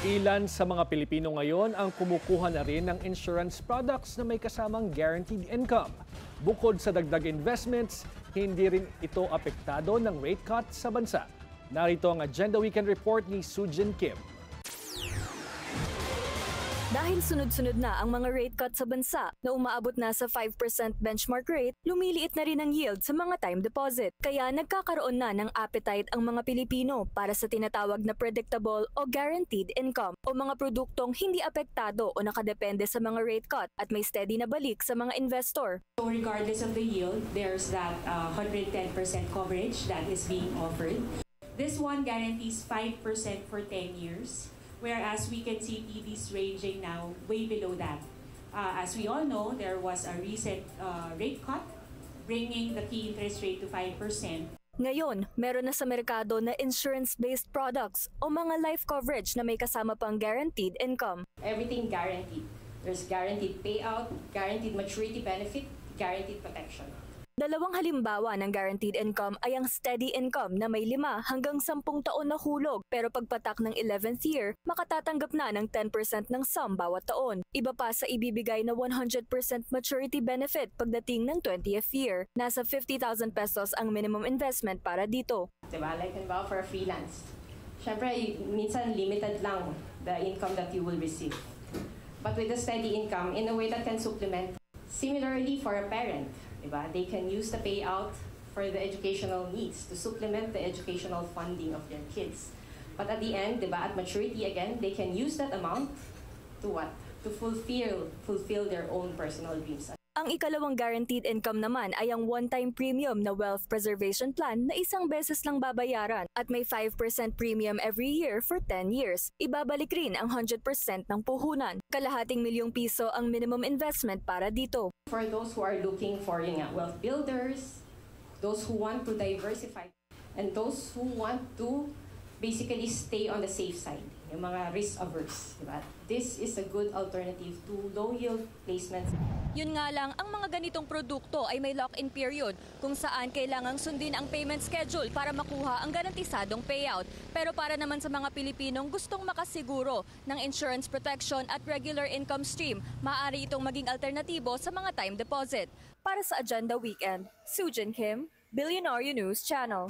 Ilan sa mga Pilipino ngayon ang kumukuha na rin ng insurance products na may kasamang guaranteed income. Bukod sa dagdag investments, hindi rin ito apektado ng rate cut sa bansa. Narito ang Agenda Weekend Report ni Sujin Kim. Dahil sunod-sunod na ang mga rate cut sa bansa na umaabot na sa 5% benchmark rate, lumiliit na rin ang yield sa mga time deposit. Kaya nagkakaroon na ng appetite ang mga Pilipino para sa tinatawag na predictable o guaranteed income o mga produktong hindi apektado o nakadepende sa mga rate cut at may steady na balik sa mga investor. So regardless of the yield, there's that 110% coverage that is being offered. This one guarantees 5% for 10 years. Whereas we can see TDs ranging now way below that. As we all know, there was a recent rate cut, bringing the key interest rate to 5%. Ngayon, meron na sa merkado na insurance-based products o mga life coverage na may kasama pang guaranteed income. Everything guaranteed. There's guaranteed payout, guaranteed maturity benefit, guaranteed protection. Dalawang halimbawa ng guaranteed income ay ang steady income na may 5 hanggang 10 taon na hulog pero pagpatak ng 11th year, makatatanggap na ng 10% ng sum bawat taon. Iba pa sa ibibigay na 100% maturity benefit pagdating ng 20th year. Nasa 50,000 pesos ang minimum investment para dito. Diba? Like halimbawa for a freelance. Siyempre, minsan limited lang the income that you will receive. But with a steady income, in a way that can supplement. Similarly for a parent. Diba? They can use the payout for the educational needs to supplement the educational funding of their kids. But at the end, diba, at maturity again, they can use that amount to what? To fulfill their own personal dreams. Ang ikalawang guaranteed income naman ay ang one-time premium na wealth preservation plan na isang beses lang babayaran at may 5% premium every year for 10 years. Ibabalik rin ang 100% ng puhunan. Kalahating milyong piso ang minimum investment para dito. For those who are looking for wealth builders, those who want to diversify, and those who want to basically stay on the safe side, yung mga risk-averse. Diba? This is a good alternative to low-yield placements. Yun nga lang, ang mga ganitong produkto ay may lock-in period kung saan kailangang sundin ang payment schedule para makuha ang garantisadong payout. Pero para naman sa mga Pilipinong gustong makasiguro ng insurance protection at regular income stream, maaari itong maging alternatibo sa mga time deposit. Para sa Agenda Weekend, Sujin Kim, Billionaire News Channel.